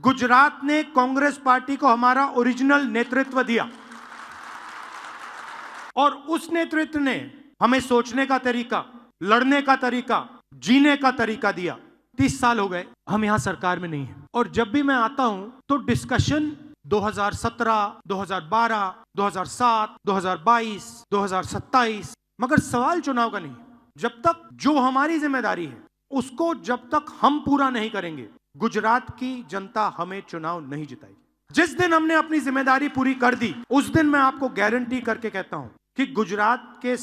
गुजरात ने कांग्रेस पार्टी को हमारा ओरिजिनल नेतृत्व दिया और उस नेतृत्व ने हमें सोचने का तरीका, लड़ने का तरीका, जीने का तरीका दिया। 30 साल हो गए, हम यहां सरकार में नहीं हैं और जब भी मैं आता हूं तो डिस्कशन 2017, 2012, 2007, 2022, 2027, मगर सवाल चुनाव का नहीं। जब तक जो हमारी जिम्मेदारी है उसको जब तक हम पूरा नहीं करेंगे, गुजरात की जनता हमें चुनाव नहीं जिताएगी। जिस दिन हमने अपनी जिम्मेदारी पूरी कर दी, उस दिन मैं आपको गारंटी करके कहता हूं कि गुजरात के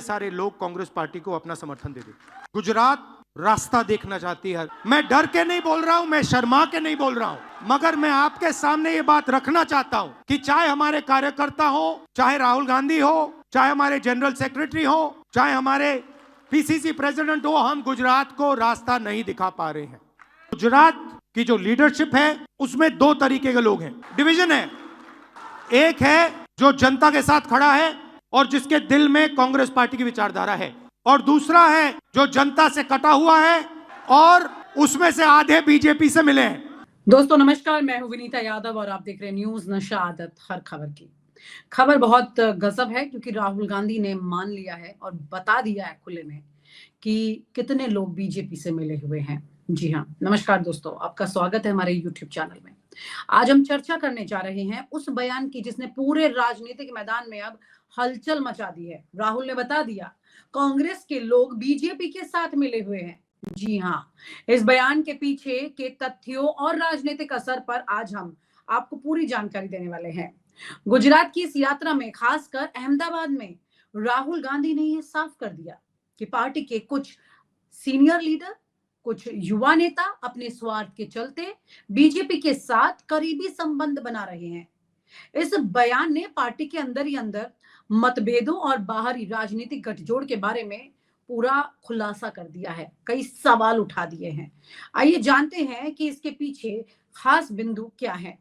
सारे लोग कांग्रेस पार्टी को अपना समर्थन दे देंगे। गुजरात रास्ता देखना चाहती है। मैं डर के नहीं बोल रहा हूं, मैं शर्मा के नहीं बोल रहा हूं, मगर मैं आपके सामने ये बात रखना चाहता हूं कि चाहे हमारे कार्यकर्ता हो, चाहे राहुल गांधी हो, चाहे हमारे जनरल सेक्रेटरी हो, चाहे हमारे पीसीसी प्रेसिडेंट हो, हम गुजरात को रास्ता नहीं दिखा पा रहे हैं। गुजरात की जो लीडरशिप है उसमें दो तरीके के लोग हैं, डिवीजन है। एक है जो जनता के साथ खड़ा है और जिसके दिल में कांग्रेस पार्टी की विचारधारा है, और दूसरा है जो जनता से कटा हुआ है और उसमें से आधे बीजेपी से मिले हैं। दोस्तों नमस्कार, मैं हूं विनीता यादव और आप देख रहे हैं न्यूज नशा आदत हर खबर की। खबर बहुत गजब है क्योंकि राहुल गांधी ने मान लिया है और बता दिया है खुले में कि कितने लोग बीजेपी से मिले हुए हैं। जी हाँ, नमस्कार दोस्तों, आपका स्वागत है हमारे यूट्यूब चैनल में। आज हम चर्चा करने जा रहे हैं उस बयान की जिसने पूरे राजनीतिक मैदान में अब हलचल मचा दी है। राहुल ने बता दिया कांग्रेस के लोग बीजेपी के साथ मिले हुए हैं। जी हाँ, इस बयान के पीछे के तथ्यों और राजनीतिक असर पर आज हम आपको पूरी जानकारी देने वाले हैं। गुजरात की इस यात्रा में, खासकर अहमदाबाद में, राहुल गांधी ने यह साफ कर दिया कि पार्टी के कुछ सीनियर लीडर, कुछ युवा नेता अपने स्वार्थ के चलते बीजेपी के साथ करीबी संबंध बना रहे हैं। इस बयान ने पार्टी के अंदर ही अंदर मतभेदों और बाहरी राजनीतिक गठजोड़ के बारे में पूरा खुलासा कर दिया है, कई सवाल उठा दिए हैं। आइए जानते हैं कि इसके पीछे खास बिंदु क्या है।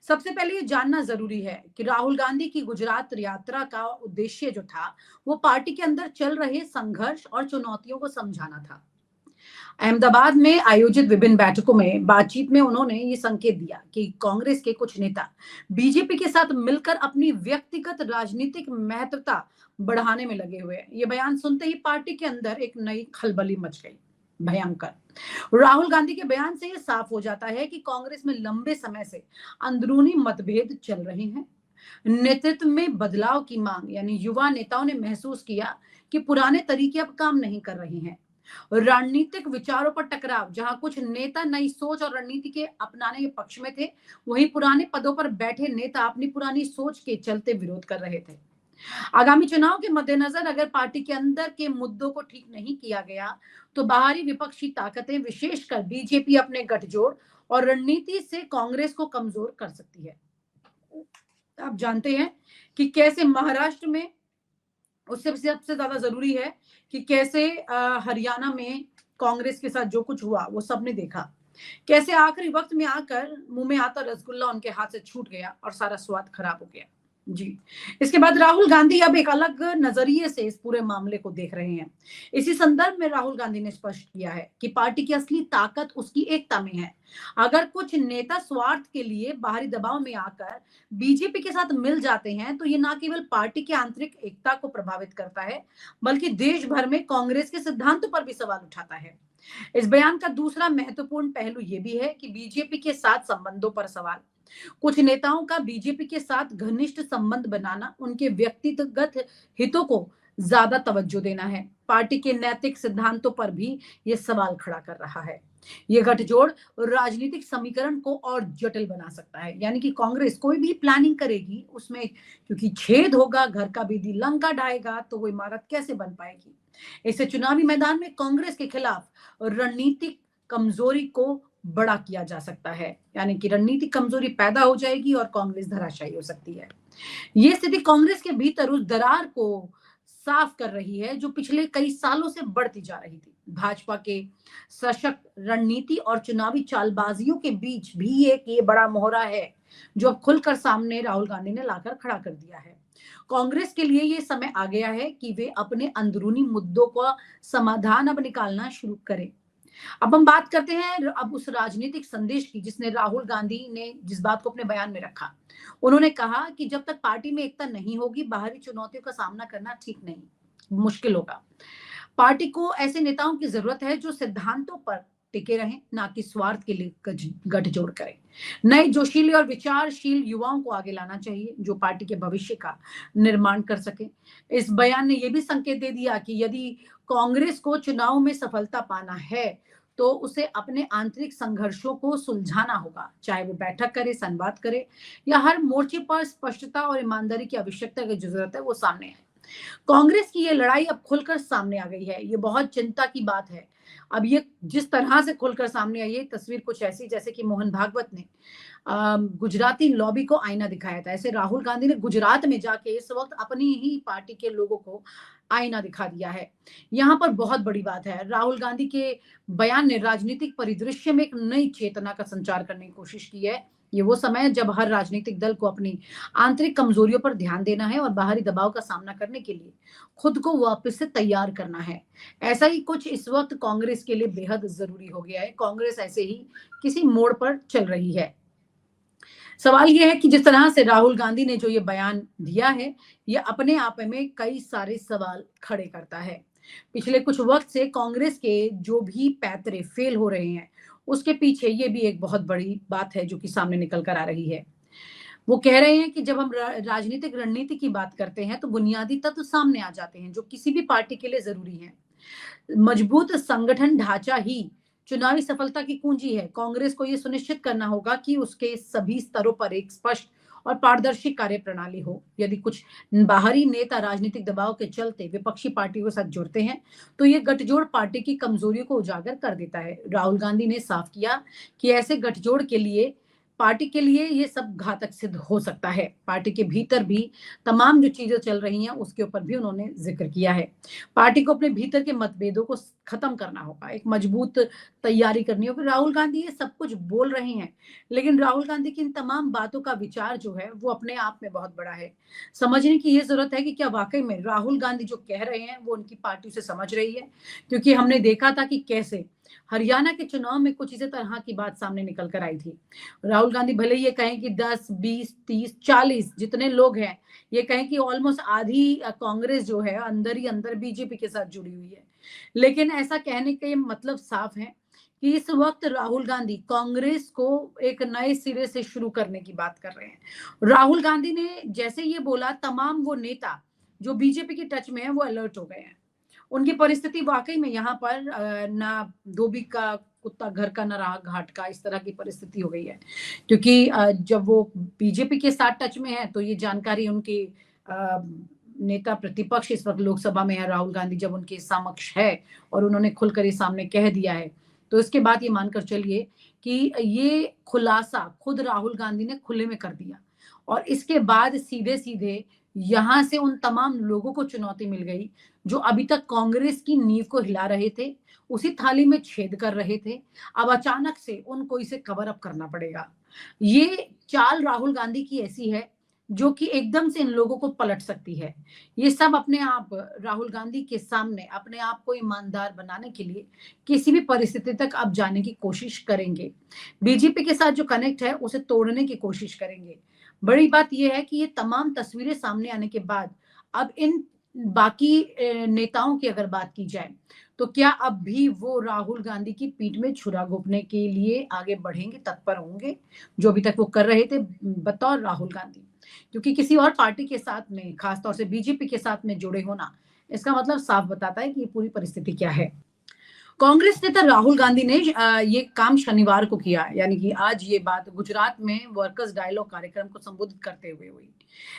सबसे पहले ये जानना जरूरी है कि राहुल गांधी की गुजरात यात्रा का उद्देश्य जो था वो पार्टी के अंदर चल रहे संघर्ष और चुनौतियों को समझाना था। अहमदाबाद में आयोजित विभिन्न बैठकों में बातचीत में उन्होंने ये संकेत दिया कि कांग्रेस के कुछ नेता बीजेपी के साथ मिलकर अपनी व्यक्तिगत राजनीतिक महत्वता बढ़ाने में लगे हुए हैं। ये बयान सुनते ही पार्टी के अंदर एक नई खलबली मच गई, भयंकर। राहुल गांधी के बयान से यह साफ हो जाता है कि कांग्रेस में लंबे समय से अंदरूनी मतभेद चल रहे हैं। नेतृत्व में बदलाव की मांग, यानी युवा नेताओं ने महसूस किया कि पुराने तरीके अब काम नहीं कर रहे हैं। रणनीतिक विचारों पर टकराव, जहां कुछ नेता नई सोच और रणनीति के अपनाने के पक्ष में थे, वहीं पुराने पदों पर बैठे नेता अपनी पुरानी सोच के चलते विरोध कर रहे थे। आगामी चुनाव के मद्देनजर अगर पार्टी के अंदर के मुद्दों को ठीक नहीं किया गया तो बाहरी विपक्षी ताकतें, विशेषकर बीजेपी, अपने गठजोड़ और रणनीति से कांग्रेस को कमजोर कर सकती है। आप जानते हैं कि कैसे महाराष्ट्र में, उससे सबसे ज्यादा जरूरी है कि कैसे हरियाणा में कांग्रेस के साथ जो कुछ हुआ वो सबने देखा। कैसे आखिरी वक्त में आकर मुंह में आता रसगुल्ला उनके हाथ से छूट गया और सारा स्वाद खराब हो गया। जी, इसके बाद राहुल गांधी अब एक अलग नजरिए से इस पूरे मामले को देख रहे हैं। इसी संदर्भ में राहुल गांधी ने स्पष्ट किया है कि पार्टी की असली ताकत उसकी एकता में है। अगर कुछ नेता स्वार्थ के लिए बाहरी दबाव में आकर बीजेपी के साथ मिल जाते हैं तो ये न केवल पार्टी की आंतरिक एकता को प्रभावित करता है, बल्कि देश भर में कांग्रेस के सिद्धांतों पर भी सवाल उठाता है। इस बयान का दूसरा महत्वपूर्ण पहलू ये भी है कि बीजेपी के साथ संबंधों पर सवाल। कुछ नेताओं का बीजेपी के साथ घनिष्ठ संबंध बनाना उनके व्यक्तिगत हितों को ज्यादा तवज्जो देना है। पार्टी के नैतिक सिद्धांतों पर भी यह सवाल खड़ा कर रहा है। यह गठजोड़ राजनीतिक समीकरण को और जटिल बना सकता है। यानी कि कांग्रेस कोई भी प्लानिंग करेगी उसमें, क्योंकि छेद होगा, घर का बेदी लंका ढाएगा तो वो इमारत कैसे बन पाएगी। इससे चुनावी मैदान में कांग्रेस के खिलाफ रणनीतिक कमजोरी को बड़ा किया जा सकता है। यानी कि रणनीतिक कमजोरी पैदा हो जाएगी और कांग्रेस धराशायी हो सकती है। यह स्थिति कांग्रेस के भीतर उस दरार को साफ कर रही है जो पिछले कई सालों से बढ़ती जा रही थी। भाजपा के सशक्त रणनीति और चुनावी चालबाजियों के बीच भी एक ये बड़ा मोहरा है जो अब खुलकर सामने राहुल गांधी ने लाकर खड़ा कर दिया है। कांग्रेस के लिए ये समय आ गया है कि वे अपने अंदरूनी मुद्दों का समाधान अब निकालना शुरू करें। अब हम बात करते हैं अब उस राजनीतिक संदेश की जिसने राहुल गांधी ने जिस बात को अपने बयान में रखा। उन्होंने कहा कि जब तक पार्टी में एकता नहीं होगी, बाहरी चुनौतियों का सामना करना ठीक नहीं, मुश्किल होगा। पार्टी को ऐसे नेताओं की जरूरत है जो सिद्धांतों पर टिके रहें, ना कि स्वार्थ के लिए गठजोड़ करें। नए जोशीले और विचारशील युवाओं को आगे लाना चाहिए जो पार्टी के भविष्य का निर्माण कर सके। इस बयान ने यह भी संकेत दे दिया कि यदि कांग्रेस को चुनाव में सफलता पाना है तो उसे अपने आंतरिक संघर्षों को सुलझाना होगा, चाहे वो बैठक करे, संवाद करे या हर मोर्चे पर स्पष्टता और ईमानदारी की आवश्यकता की जरूरत है वो सामने आए। कांग्रेस की ये लड़ाई अब खुलकर सामने आ गई है। ये बहुत चिंता की बात है। अब ये जिस तरह से खुलकर सामने आई है तस्वीर कुछ ऐसी जैसे कि मोहन भागवत ने गुजराती लॉबी को आईना दिखाया था। ऐसे राहुल गांधी ने गुजरात में जाके इस वक्त अपनी ही पार्टी के लोगों को आईना दिखा दिया है। यहाँ पर बहुत बड़ी बात है, राहुल गांधी के बयान ने राजनीतिक परिदृश्य में एक नई चेतना का संचार करने की कोशिश की है। ये वो समय है जब हर राजनीतिक दल को अपनी आंतरिक कमजोरियों पर ध्यान देना है और बाहरी दबाव का सामना करने के लिए खुद को वापस से तैयार करना है। ऐसा ही कुछ इस वक्त कांग्रेस के लिए बेहद जरूरी हो गया है। कांग्रेस ऐसे ही किसी मोड़ पर चल रही है। सवाल यह है कि जिस तरह से राहुल गांधी ने जो ये बयान दिया है, ये अपने आप में कई सारे सवाल खड़े करता है। पिछले कुछ वक्त से कांग्रेस के जो भी पैतरे फेल हो रहे हैं, उसके पीछे ये भी एक बहुत बड़ी बात है जो कि सामने निकल कर आ रही है। वो कह रहे हैं कि जब हम राजनीतिक रणनीति की बात करते हैं तो बुनियादी तत्व सामने आ जाते हैं जो किसी भी पार्टी के लिए जरूरी है। मजबूत संगठन ढांचा ही चुनावी सफलता की कुंजी है। कांग्रेस को यह सुनिश्चित करना होगा कि उसके सभी स्तरों पर एक स्पष्ट और पारदर्शी कार्य प्रणाली हो। यदि कुछ बाहरी नेता राजनीतिक दबाव के चलते विपक्षी पार्टियों के साथ जुड़ते हैं तो ये गठजोड़ पार्टी की कमजोरियों को उजागर कर देता है। राहुल गांधी ने साफ किया कि ऐसे गठजोड़ के लिए पार्टी के लिए ये सब घातक सिद्ध हो सकता है। पार्टी के भीतर भी तमाम जो चीजें चल रही हैं उसके ऊपर भी उन्होंने जिक्र किया है। पार्टी को अपने भीतर के मतभेदों को खत्म करना होगा, एक मजबूत तैयारी करनी होगी। राहुल गांधी ये सब कुछ बोल रहे हैं, लेकिन राहुल गांधी की इन तमाम बातों का विचार जो है वो अपने आप में बहुत बड़ा है। समझने की ये जरूरत है कि क्या वाकई में राहुल गांधी जो कह रहे हैं वो उनकी पार्टी से समझ रही है, क्योंकि हमने देखा था कि कैसे हरियाणा के चुनाव में कुछ इसी तरह की बात सामने निकल कर आई थी। राहुल गांधी भले ये कहें कि 10, 20, 30, 40 जितने लोग हैं, ये कहें कि ऑलमोस्ट आधी कांग्रेस जो है अंदर ही अंदर बीजेपी के साथ जुड़ी हुई है, लेकिन ऐसा कहने का ये मतलब साफ है कि इस वक्त राहुल गांधी कांग्रेस को एक नए सिरे से शुरू करने की बात कर रहे हैं। राहुल गांधी ने जैसे ये बोला, तमाम वो नेता जो बीजेपी के टच में है वो अलर्ट हो गए हैं। उनकी परिस्थिति वाकई में यहाँ पर ना धोबी का कुत्ता घर का, ना रहा घाट का, इस तरह की परिस्थिति हो गई है। क्योंकि जब वो बीजेपी के साथ टच में है तो ये जानकारी उनके नेता प्रतिपक्ष इस वक्त लोकसभा में है राहुल गांधी, जब उनके समक्ष है और उन्होंने खुलकर ये सामने कह दिया है, तो इसके बाद ये मानकर चलिए कि ये खुलासा खुद राहुल गांधी ने खुले में कर दिया और इसके बाद सीधे सीधे यहां से उन तमाम लोगों को चुनौती मिल गई जो अभी तक कांग्रेस की नींव को हिला रहे थे, उसी थाली में छेद कर रहे थे। अब अचानक से उनको इसे कवर अप करना पड़ेगा। ये चाल राहुल गांधी की ऐसी है जो कि एकदम से इन लोगों को पलट सकती है। ये सब अपने आप राहुल गांधी के सामने अपने आप को ईमानदार बनाने के लिए किसी भी परिस्थिति तक अब जाने की कोशिश करेंगे। बीजेपी के साथ जो कनेक्ट है उसे तोड़ने की कोशिश करेंगे। बड़ी बात यह है कि ये तमाम तस्वीरें सामने आने के बाद अब इन बाकी नेताओं की अगर बात की जाए तो क्या अब भी वो राहुल गांधी की पीठ में छुरा घोंपने के लिए आगे बढ़ेंगे, तत्पर होंगे, जो अभी तक वो कर रहे थे बतौर राहुल गांधी। क्योंकि किसी और पार्टी के साथ में, खासतौर से बीजेपी के साथ में जुड़े होना, इसका मतलब साफ बताता है कि ये पूरी परिस्थिति क्या है। कांग्रेस नेता राहुल गांधी ने ये काम शनिवार को किया, यानी कि आज ये बात गुजरात में वर्कर्स डायलॉग कार्यक्रम को संबोधित करते हुए हुई।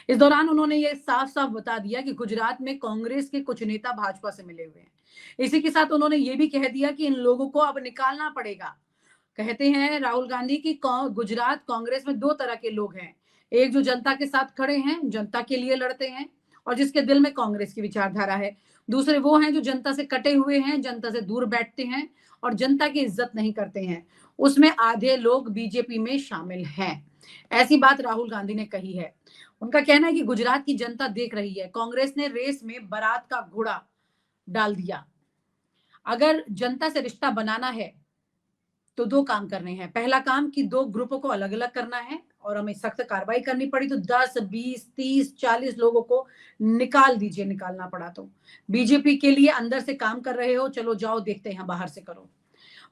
इस दौरान उन्होंने ये साफ साफ बता दिया कि गुजरात में कांग्रेस के कुछ नेता भाजपा से मिले हुए हैं। इसी के साथ उन्होंने ये भी कह दिया कि इन लोगों को अब निकालना पड़ेगा। कहते हैं राहुल गांधी की गुजरात कांग्रेस में दो तरह के लोग हैं, एक जो जनता के साथ खड़े हैं, जनता के लिए लड़ते हैं और जिसके दिल में कांग्रेस की विचारधारा है। दूसरे वो हैं जो जनता से कटे हुए हैं, जनता से दूर बैठते हैं और जनता की इज्जत नहीं करते हैं। उसमें आधे लोग बीजेपी में शामिल हैं। ऐसी बात राहुल गांधी ने कही है। उनका कहना है कि गुजरात की जनता देख रही है, कांग्रेस ने रेस में बारात का घोड़ा डाल दिया। अगर जनता से रिश्ता बनाना है तो दो काम करने हैं। पहला काम कि दो ग्रुपों को अलग अलग करना है और हमें सख्त कार्रवाई करनी पड़ी तो 10, 20, 30, 40 लोगों को निकाल दीजिए, निकालना पड़ा तो। बीजेपी के लिए अंदर से काम कर रहे हो, चलो जाओ देखते हैं, बाहर से करो।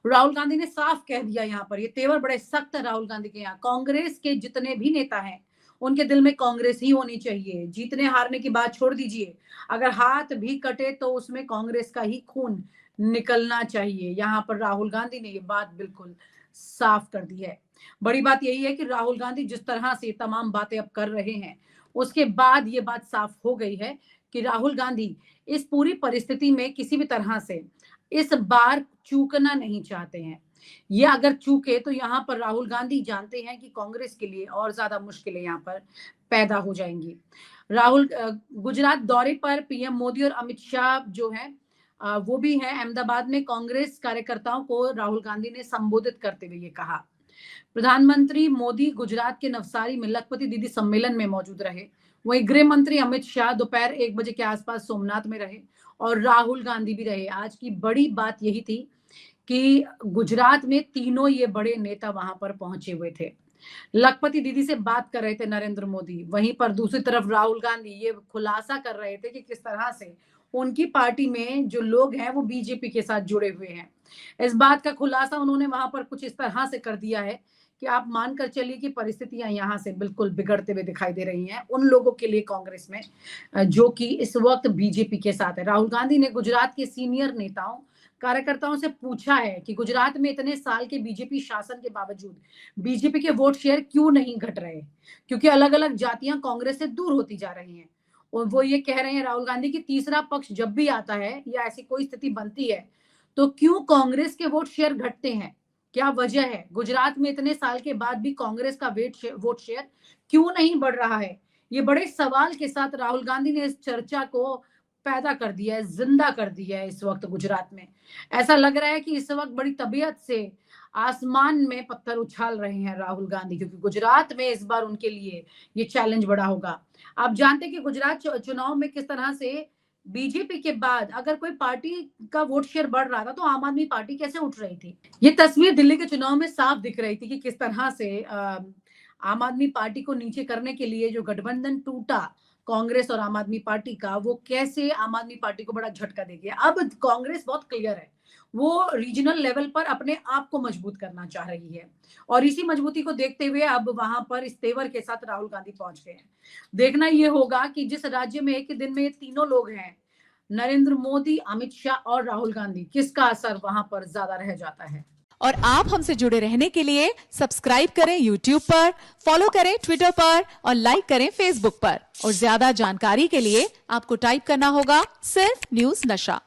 राहुल गांधी ने साफ कह दिया यहाँ पर, ये तेवर बड़े सख्त है राहुल गांधी के यहाँ। कांग्रेस के जितने भी नेता हैं उनके दिल में कांग्रेस ही होनी चाहिए। जीतने हारने की बात छोड़ दीजिए, अगर हाथ भी कटे तो उसमें कांग्रेस का ही खून निकलना चाहिए। यहाँ पर राहुल गांधी ने ये बात बिल्कुल साफ कर दी है। बड़ी बात यही है कि राहुल गांधी जिस तरह से तमाम बातें अब कर रहे हैं उसके बाद ये बात साफ हो गई है कि राहुल गांधी इस पूरी परिस्थिति में किसी भी तरह से इस बार चूकना नहीं चाहते हैं। ये अगर चूके तो यहाँ पर राहुल गांधी जानते हैं कि कांग्रेस के लिए और ज्यादा मुश्किलें यहाँ पर पैदा हो जाएंगी। राहुल गुजरात दौरे पर पीएम मोदी और अमित शाह जो है वो भी है अहमदाबाद में। कांग्रेस कार्यकर्ताओं को राहुल गांधी ने संबोधित करते हुए ये कहा। प्रधानमंत्री मोदी गुजरात के नवसारी में लखपति दीदी सम्मेलन में मौजूद रहे। वहीं गृह मंत्री अमित शाह दोपहर 1 बजे के आसपास सोमनाथ में रहे और राहुल गांधी भी रहे। आज की बड़ी बात यही थी कि गुजरात में तीनों ये बड़े नेता वहां पर पहुंचे हुए थे। लखपति दीदी से बात कर रहे थे नरेंद्र मोदी, वहीं पर दूसरी तरफ राहुल गांधी ये खुलासा कर रहे थे कि किस तरह से उनकी पार्टी में जो लोग हैं वो बीजेपी के साथ जुड़े हुए हैं। इस बात का खुलासा उन्होंने वहां पर कुछ इस तरह से कर दिया है कि आप मानकर चलिए कि परिस्थितियां यहाँ से बिल्कुल बिगड़ते हुए दिखाई दे रही हैं उन लोगों के लिए कांग्रेस में जो कि इस वक्त बीजेपी के साथ है। राहुल गांधी ने गुजरात के सीनियर नेताओं कार्यकर्ताओं से पूछा है कि गुजरात में इतने साल के बीजेपी शासन के बावजूद बीजेपी के वोट शेयर क्यों नहीं घट रहे, क्योंकि अलग अलग जातियां कांग्रेस से दूर होती जा रही हैं। और वो ये कह रहे हैं राहुल गांधी की तीसरा पक्ष जब भी आता है या ऐसी कोई स्थिति बनती है तो क्यों कांग्रेस के वोट शेयर घटते हैं, क्या वजह है? गुजरात में इतने साल के बाद भी कांग्रेस का वोट शेयर क्यों नहीं बढ़ रहा है? ये बड़े सवाल के साथ राहुल गांधी ने इस चर्चा को पैदा कर दिया है, जिंदा कर दिया है। इस वक्त गुजरात में ऐसा लग रहा है कि इस वक्त बड़ी तबीयत से आसमान में पत्थर उछाल रहे हैं राहुल गांधी, क्योंकि गुजरात में इस बार उनके लिए ये चैलेंज बड़ा होगा। आप जानते हैं कि गुजरात चुनाव में किस तरह से बीजेपी के बाद अगर कोई पार्टी का वोट शेयर बढ़ रहा था तो आम आदमी पार्टी कैसे उठ रही थी। ये तस्वीर दिल्ली के चुनाव में साफ दिख रही थी कि किस तरह से आम आदमी पार्टी को नीचे करने के लिए जो गठबंधन टूटा कांग्रेस और आम आदमी पार्टी का, वो कैसे आम आदमी पार्टी को बड़ा झटका दे गया। अब कांग्रेस बहुत क्लियर है, वो रीजनल लेवल पर अपने आप को मजबूत करना चाह रही है और इसी मजबूती को देखते हुए अब वहां पर इस तेवर के साथ राहुल गांधी पहुंच गए हैं। देखना ये होगा कि जिस राज्य में एक ही दिन में ये तीनों लोग हैं, नरेंद्र मोदी, अमित शाह और राहुल गांधी, किसका असर वहां पर ज्यादा रह जाता है। और आप हमसे जुड़े रहने के लिए सब्सक्राइब करें YouTube पर, फॉलो करें Twitter पर और लाइक करें Facebook पर। और ज्यादा जानकारी के लिए आपको टाइप करना होगा सिर्फ न्यूज नशा।